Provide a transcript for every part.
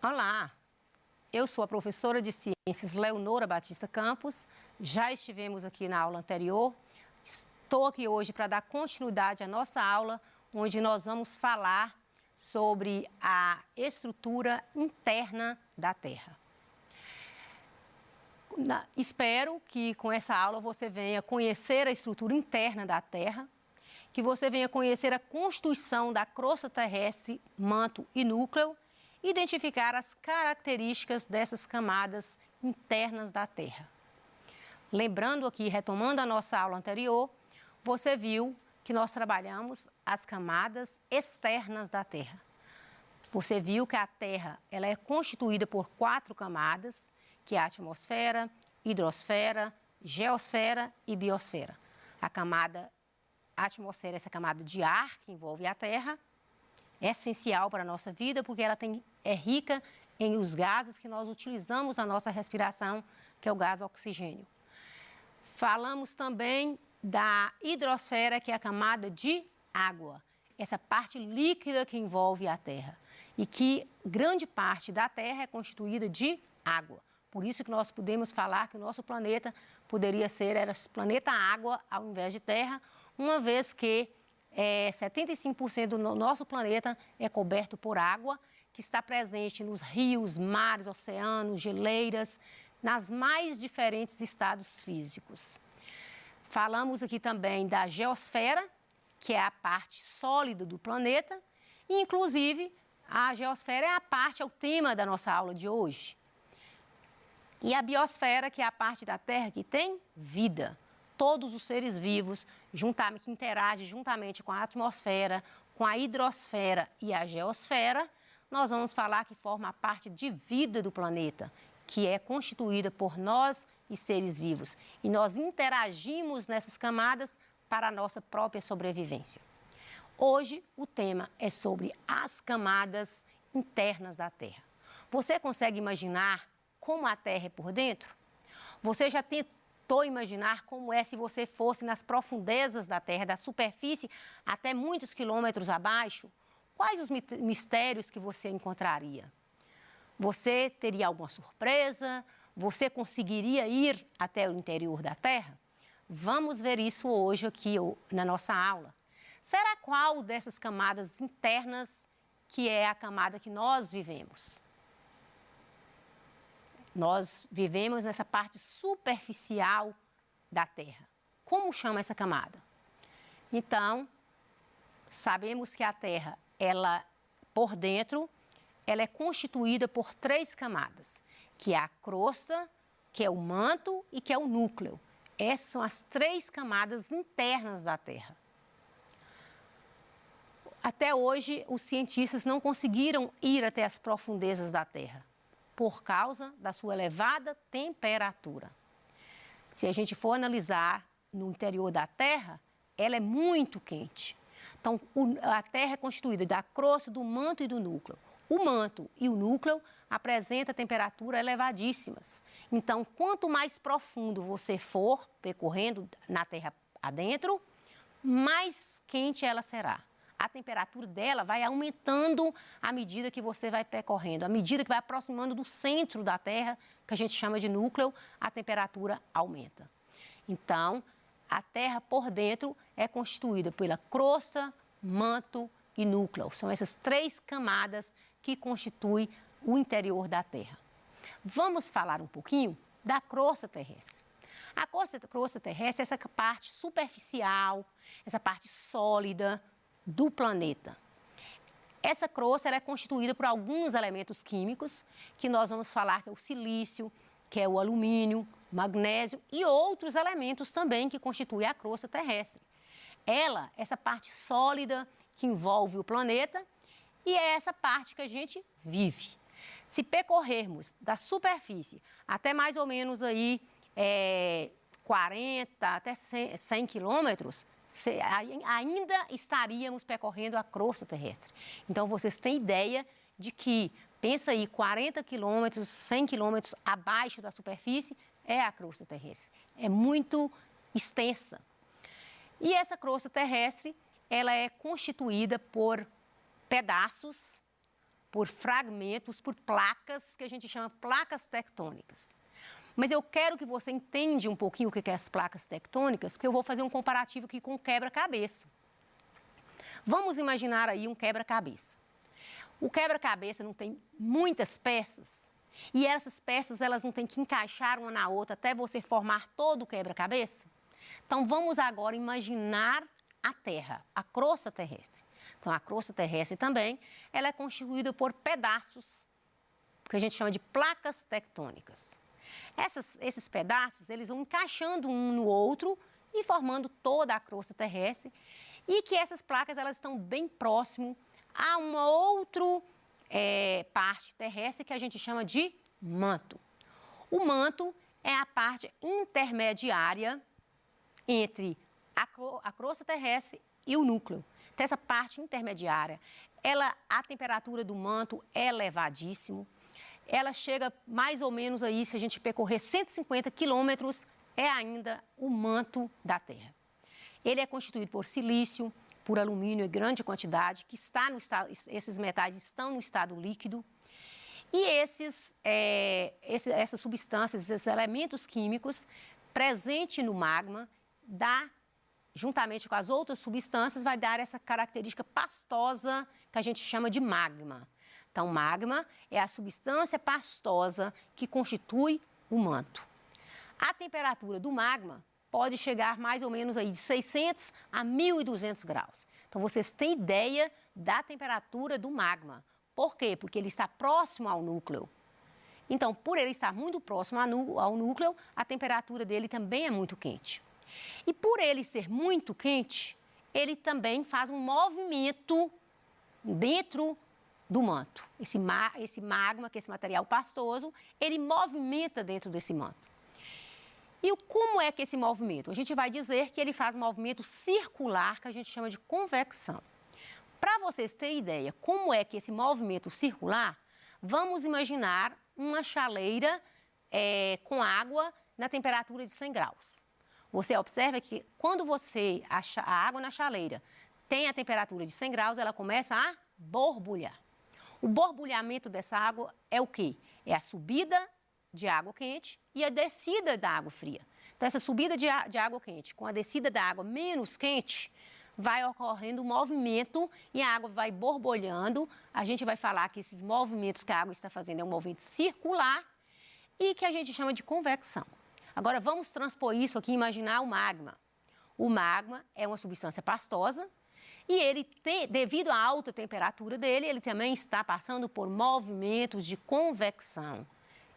Olá, eu sou a professora de Ciências Leonora Batista Campos. Já estivemos aqui na aula anterior. Estou aqui hoje para dar continuidade à nossa aula, onde nós vamos falar sobre a estrutura interna da Terra. Espero que com essa aula você venha conhecer a estrutura interna da Terra, que você venha conhecer a constituição da crosta terrestre, manto e núcleo, identificar as características dessas camadas internas da Terra. Lembrando aqui, retomando a nossa aula anterior, você viu que nós trabalhamos as camadas externas da Terra. Você viu que a Terra ela é constituída por 4 camadas, que é a atmosfera, hidrosfera, geosfera e biosfera. A atmosfera é essa camada de ar que envolve a Terra, é essencial para a nossa vida porque ela é rica em os gases que nós utilizamos na nossa respiração, que é o gás oxigênio. Falamos também da hidrosfera, que é a camada de água, essa parte líquida que envolve a Terra e que grande parte da Terra é constituída de água. Por isso que nós podemos falar que o nosso planeta poderia ser planeta água ao invés de terra, uma vez que 75% do nosso planeta é coberto por água, que está presente nos rios, mares, oceanos, geleiras, nas mais diferentes estados físicos. Falamos aqui também da geosfera, que é a parte sólida do planeta, e inclusive a geosfera é o tema da nossa aula de hoje. E a biosfera, que é a parte da Terra que tem vida. Todos os seres vivos que interagem juntamente com a atmosfera, com a hidrosfera e a geosfera, nós vamos falar que forma a parte de vida do planeta, que é constituída por nós e seres vivos. E nós interagimos nessas camadas para a nossa própria sobrevivência. Hoje o tema é sobre as camadas internas da Terra. Você consegue imaginar como a Terra é por dentro? Você já tentou imaginar como é se você fosse nas profundezas da Terra, da superfície até muitos quilômetros abaixo? Quais os mistérios que você encontraria? Você teria alguma surpresa? Você conseguiria ir até o interior da Terra? Vamos ver isso hoje aqui na nossa aula. Será qual dessas camadas internas que é a camada que nós vivemos? Nós vivemos nessa parte superficial da Terra. Como chama essa camada? Então, sabemos que a Terra, por dentro, ela é constituída por 3 camadas, que é a crosta, que é o manto e que é o núcleo. Essas são as 3 camadas internas da Terra. Até hoje, os cientistas não conseguiram ir até as profundezas da Terra, por causa da sua elevada temperatura. Se a gente for analisar no interior da Terra, ela é muito quente. Então, a Terra é constituída da crosta, do manto e do núcleo. O manto e o núcleo apresentam temperaturas elevadíssimas. Então, quanto mais profundo você for percorrendo na Terra adentro, mais quente ela será. A temperatura dela vai aumentando à medida que você vai percorrendo. À medida que vai aproximando do centro da Terra, que a gente chama de núcleo, a temperatura aumenta. Então, a Terra por dentro é constituída pela crosta, manto e núcleo. São essas 3 camadas que constituem o interior da Terra. Vamos falar um pouquinho da crosta terrestre. A crosta terrestre é essa parte superficial, essa parte sólida do planeta. Essa crosta ela é constituída por alguns elementos químicos, que nós vamos falar que é o silício, que é o alumínio, magnésio e outros elementos também que constituem a crosta terrestre. Essa parte sólida que envolve o planeta e é essa parte que a gente vive. Se percorrermos da superfície até mais ou menos aí 40 até 100 quilômetros, ainda estaríamos percorrendo a crosta terrestre. Então, vocês têm ideia de que, pensa aí, 40 quilômetros, 100 quilômetros abaixo da superfície é a crosta terrestre. É muito extensa. E essa crosta terrestre, ela é constituída por por fragmentos, por placas, que a gente chama placas tectônicas. Mas eu quero que você entenda um pouquinho o que é as placas tectônicas, que eu vou fazer um comparativo aqui com o quebra-cabeça. Vamos imaginar aí um quebra-cabeça. O quebra-cabeça não tem muitas peças, e essas peças elas não têm que encaixar uma na outra até você formar todo o quebra-cabeça? Então, vamos agora imaginar a Terra, a crosta terrestre. Então, a crosta terrestre também, ela é constituída por pedaços, que a gente chama de placas tectônicas. Esses pedaços, eles vão encaixando um no outro e formando toda a crosta terrestre, e que essas placas, elas estão bem próximo a uma outra parte terrestre que a gente chama de manto. O manto é a parte intermediária entre a crosta terrestre e o núcleo. Então, essa parte intermediária, a temperatura do manto é elevadíssima. Ela chega mais ou menos aí, se a gente percorrer 150 quilômetros, é ainda o manto da Terra. Ele é constituído por silício, por alumínio em grande quantidade, que está no estado, esses metais estão no estado líquido. E essas substâncias, esses elementos químicos presentes no magma, juntamente com as outras substâncias, vai dar essa característica pastosa que a gente chama de magma. Então, magma é a substância pastosa que constitui o manto. A temperatura do magma pode chegar mais ou menos aí de 600 a 1.200 graus. Então, vocês têm ideia da temperatura do magma. Por quê? Porque ele está próximo ao núcleo. Então, por ele estar muito próximo ao núcleo, a temperatura dele também é muito quente. E por ele ser muito quente, ele também faz um movimento dentro do manto. Esse magma, que é esse material pastoso, ele movimenta dentro desse manto. E como é que esse movimento? A gente vai dizer que ele faz um movimento circular, que a gente chama de convecção. Para vocês terem ideia como é que esse movimento circular, vamos imaginar uma chaleira com água na temperatura de 100 graus. Você observa que quando a água na chaleira tem a temperatura de 100 graus, ela começa a borbulhar. O borbulhamento dessa água é o quê? É a subida de água quente e a descida da água fria. Então, essa subida de água quente com a descida da água menos quente, vai ocorrendo um movimento e a água vai borbulhando. A gente vai falar que esses movimentos que a água está fazendo é um movimento circular e que a gente chama de convecção. Agora, vamos transpor isso aqui e imaginar o magma. O magma é uma substância pastosa e ele devido à alta temperatura dele, ele também está passando por movimentos de convecção,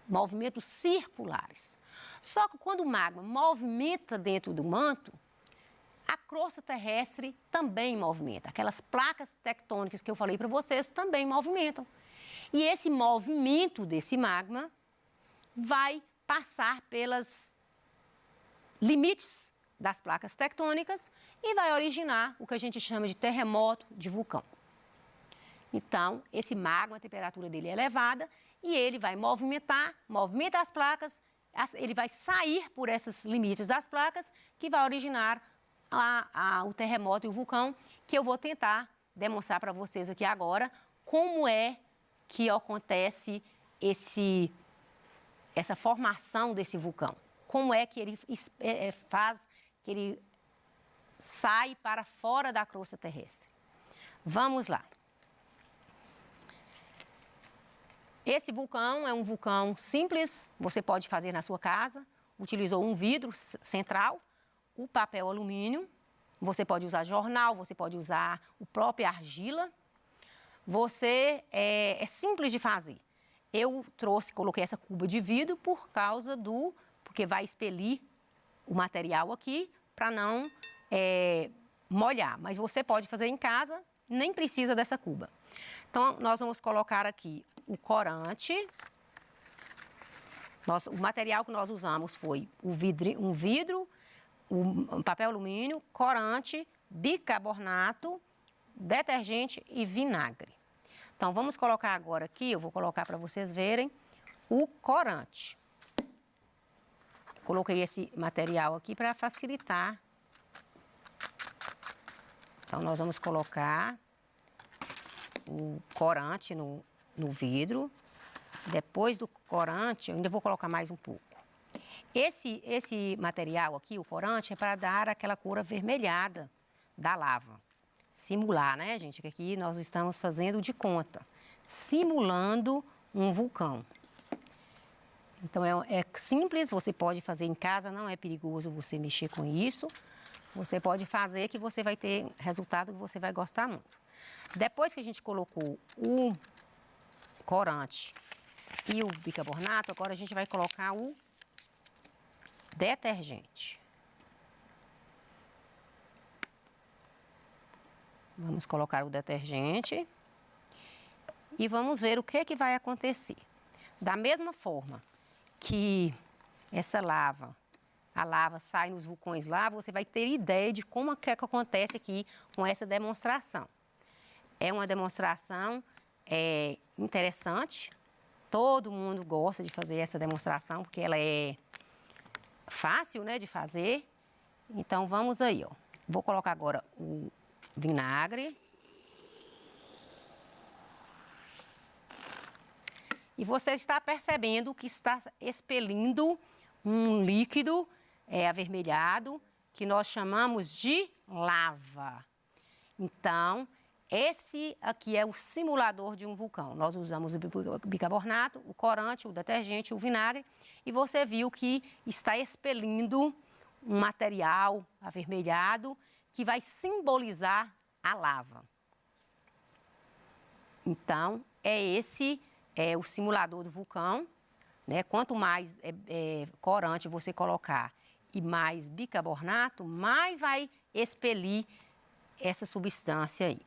movimentos circulares. Só que quando o magma movimenta dentro do manto, a crosta terrestre também movimenta. Aquelas placas tectônicas que eu falei para vocês também movimentam. E esse movimento desse magma vai passar pelos limites das placas tectônicas e vai originar o que a gente chama de terremoto de vulcão. Então, esse magma, a temperatura dele é elevada e ele vai movimenta as placas, ele vai sair por esses limites das placas que vai originar o terremoto e o vulcão, que eu vou tentar demonstrar para vocês aqui agora como é que acontece essa formação desse vulcão. Como é que ele faz que ele sai para fora da crosta terrestre. Vamos lá. Esse vulcão é um vulcão simples, você pode fazer na sua casa. Utilizou um vidro central, o papel alumínio, você pode usar jornal, você pode usar o próprio argila. É simples de fazer. Eu coloquei essa cuba de vidro porque vai expelir o material aqui para não molhar. Mas você pode fazer em casa, nem precisa dessa cuba. Então, nós vamos colocar aqui o corante. O material que nós usamos foi um vidro, um papel alumínio, corante, bicarbonato, detergente e vinagre. Então, vamos colocar agora aqui, eu vou colocar para vocês verem, o corante. Coloquei esse material aqui para facilitar. Então, nós vamos colocar o corante no vidro. Depois do corante, eu ainda vou colocar mais um pouco. Esse material aqui, o corante, é para dar aquela cor avermelhada da lava. Simular, né, gente? Que aqui nós estamos fazendo de conta. Simulando um vulcão. Então, é simples, você pode fazer em casa, não é perigoso você mexer com isso. Você pode fazer que você vai ter resultado que você vai gostar muito. Depois que a gente colocou o corante e o bicarbonato, agora a gente vai colocar o detergente. Vamos colocar o detergente e vamos ver o que vai acontecer. Da mesma forma que essa lava, a lava sai nos vulcões lá, você vai ter ideia de como é que acontece aqui com essa demonstração. É uma demonstração interessante, todo mundo gosta de fazer essa demonstração, porque ela é fácil, né, de fazer. Então, vamos aí, ó. Vou colocar agora o vinagre. E você está percebendo que está expelindo um líquido avermelhado, que nós chamamos de lava. Então, esse aqui é o simulador de um vulcão. Nós usamos o bicarbonato, o corante, o detergente, o vinagre, e você viu que está expelindo um material avermelhado que vai simbolizar a lava. Então, esse é o simulador do vulcão, né? Quanto mais corante você colocar e mais bicarbonato, mais vai expelir essa substância aí.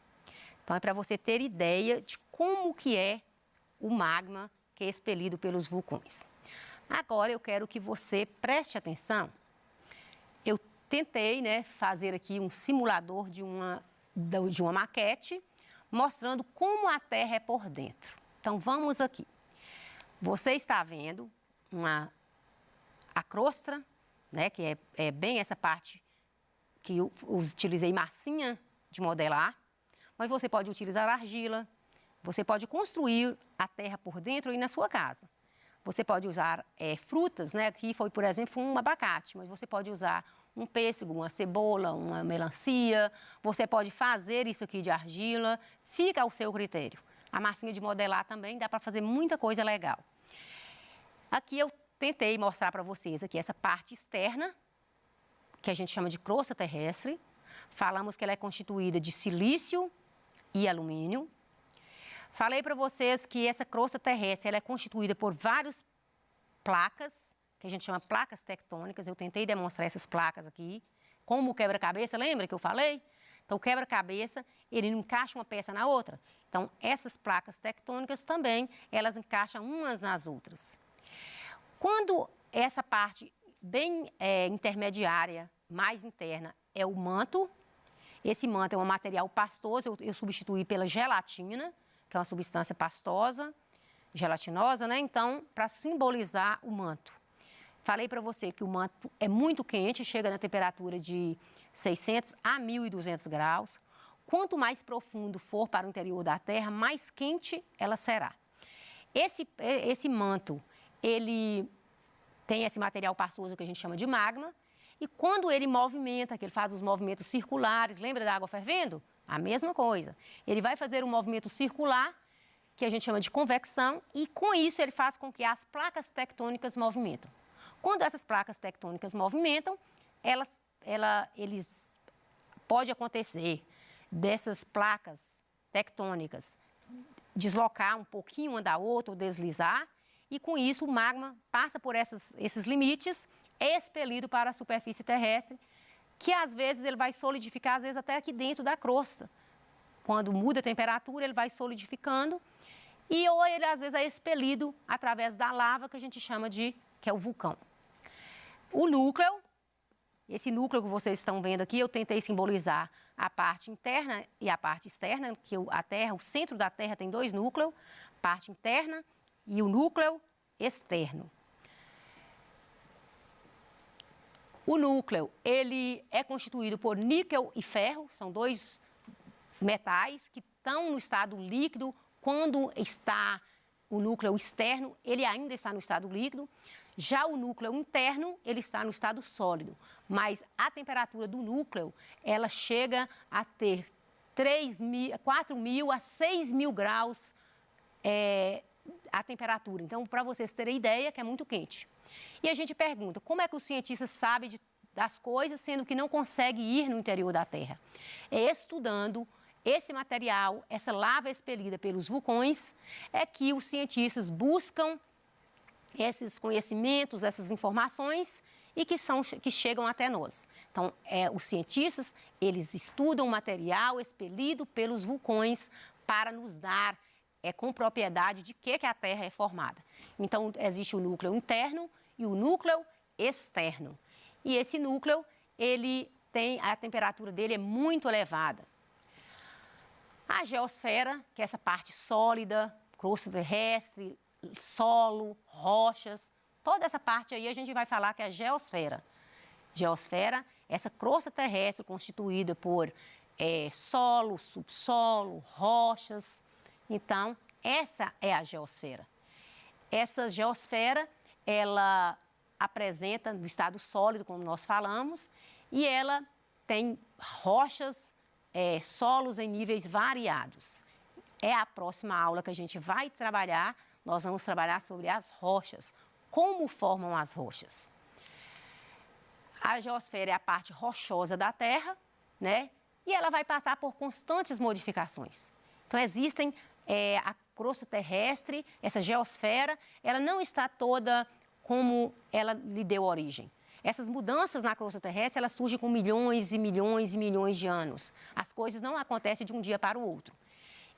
Então, é para você ter ideia de como que é o magma que é expelido pelos vulcões. Agora, eu quero que você preste atenção. Eu tentei, né, fazer aqui um simulador de uma maquete, mostrando como a Terra é por dentro. Então, vamos aqui. Você está vendo a crosta, né, que é bem essa parte que eu utilizei massinha de modelar, mas você pode utilizar argila, você pode construir a terra por dentro aí na sua casa. Você pode usar frutas, né, aqui foi, por exemplo, um abacate, mas você pode usar um pêssego, uma cebola, uma melancia, você pode fazer isso aqui de argila, fica ao seu critério. A massinha de modelar também dá para fazer muita coisa legal. Aqui eu tentei mostrar para vocês aqui essa parte externa, que a gente chama de crosta terrestre. Falamos que ela é constituída de silício e alumínio. Falei para vocês que essa crosta terrestre ela é constituída por várias placas, que a gente chama placas tectônicas. Eu tentei demonstrar essas placas aqui, como o quebra-cabeça, lembra que eu falei? Então, o quebra-cabeça, ele não encaixa uma peça na outra. Então, essas placas tectônicas também, elas encaixam umas nas outras. Quando essa parte bem intermediária, mais interna, é o manto. Esse manto é um material pastoso, eu substituí pela gelatina, que é uma substância pastosa, gelatinosa, né? Então, para simbolizar o manto. Falei para você que o manto é muito quente, chega na temperatura de 600 a 1.200 graus. Quanto mais profundo for para o interior da Terra, mais quente ela será. Esse manto, ele tem esse material pastoso que a gente chama de magma, e quando ele movimenta, que ele faz os movimentos circulares, lembra da água fervendo? A mesma coisa. Ele vai fazer um movimento circular, que a gente chama de convecção, e com isso ele faz com que as placas tectônicas movimentam. Quando essas placas tectônicas movimentam, pode acontecer dessas placas tectônicas deslocar um pouquinho uma da outra ou deslizar, e com isso o magma passa por esses limites, é expelido para a superfície terrestre, que às vezes ele vai solidificar, às vezes até aqui dentro da crosta. Quando muda a temperatura, ele vai solidificando, ou ele às vezes é expelido através da lava, que a gente chama que é o vulcão. O núcleo, esse núcleo que vocês estão vendo aqui, eu tentei simbolizar a parte interna e a parte externa, que a Terra, o centro da Terra tem dois núcleos, parte interna e o núcleo externo. O núcleo, ele é constituído por níquel e ferro, são dois metais que estão no estado líquido quando está o núcleo externo, ele ainda está no estado líquido. Já o núcleo interno, ele está no estado sólido. Mas a temperatura do núcleo, ela chega a ter 4.000 a 6.000 graus a temperatura. Então, para vocês terem ideia, que é muito quente. E a gente pergunta, como é que os cientistas sabem das coisas, sendo que não conseguem ir no interior da Terra? É estudando esse material, essa lava expelida pelos vulcões, é que os cientistas buscam esses conhecimentos, essas informações e que chegam até nós. Então, os cientistas, eles estudam o material expelido pelos vulcões para nos dar com propriedade de que a Terra é formada. Então, existe o núcleo interno e o núcleo externo. E esse núcleo, a temperatura dele é muito elevada. A geosfera, que é essa parte sólida, crosta terrestre, solo, rochas, toda essa parte aí a gente vai falar que é a geosfera. Geosfera, essa crosta terrestre constituída por solo, subsolo, rochas. Então, essa é a geosfera. Essa geosfera, ela apresenta no estado sólido, como nós falamos, e ela tem rochas, solos em níveis variados. É a próxima aula que a gente vai trabalhar, nós vamos trabalhar sobre as rochas, como formam as rochas. A geosfera é a parte rochosa da Terra, né? E ela vai passar por constantes modificações. Então, existem a crosta terrestre, essa geosfera, ela não está toda como ela lhe deu origem. Essas mudanças na crosta terrestre, elas surgem com milhões e milhões e milhões de anos. As coisas não acontecem de um dia para o outro.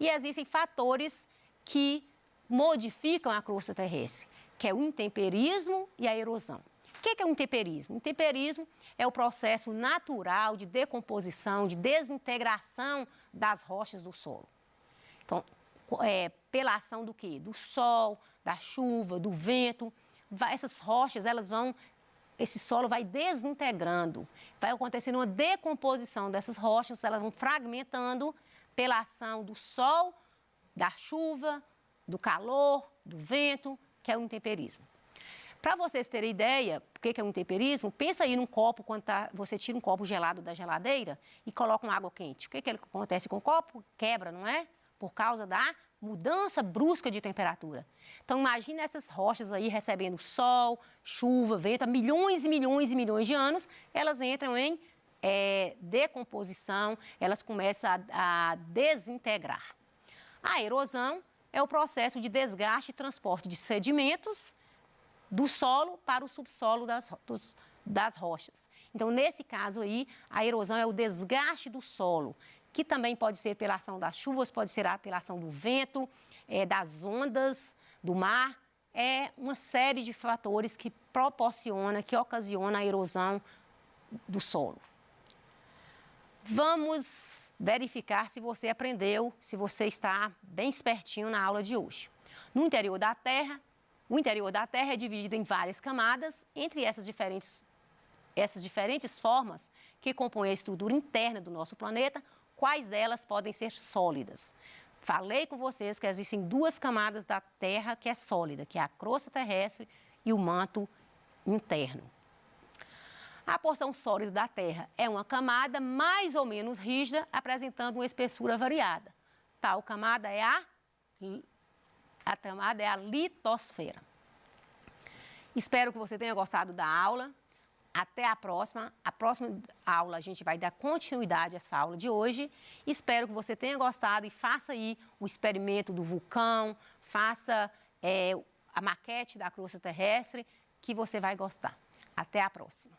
E existem fatores que modificam a crosta terrestre, que é o intemperismo e a erosão. O que é o intemperismo? O intemperismo é o processo natural de decomposição, de desintegração das rochas do solo. Então, pela ação do quê? Do sol, da chuva, do vento, essas rochas, esse solo vai desintegrando, vai acontecendo uma decomposição dessas rochas, elas vão fragmentando pela ação do sol, da chuva, do calor, do vento, que é o intemperismo. Para vocês terem ideia do que é o intemperismo, pensa aí num copo, quando você tira um copo gelado da geladeira e coloca uma água quente. O que acontece com o copo? Quebra, não é? Por causa da mudança brusca de temperatura. Então, imagine essas rochas aí recebendo sol, chuva, vento, há milhões e milhões e milhões de anos, elas entram em decomposição, elas começam a desintegrar. A erosão é o processo de desgaste e transporte de sedimentos do solo para o subsolo das rochas. Então, nesse caso aí, a erosão é o desgaste do solo, que também pode ser pela ação das chuvas, pode ser pela ação do vento, das ondas do mar. É uma série de fatores que ocasiona a erosão do solo. Vamos verificar se você aprendeu, se você está bem espertinho na aula de hoje. No interior da Terra, o interior da Terra é dividido em várias camadas, entre essas diferentes formas que compõem a estrutura interna do nosso planeta, quais delas podem ser sólidas. Falei com vocês que existem duas camadas da Terra que é sólida, que é a crosta terrestre e o manto interno. A porção sólida da Terra é uma camada mais ou menos rígida, apresentando uma espessura variada. Tal camada é a litosfera. Espero que você tenha gostado da aula. Até a próxima. A próxima aula a gente vai dar continuidade a essa aula de hoje. Espero que você tenha gostado e faça aí o experimento do vulcão, faça a maquete da crosta terrestre, que você vai gostar. Até a próxima.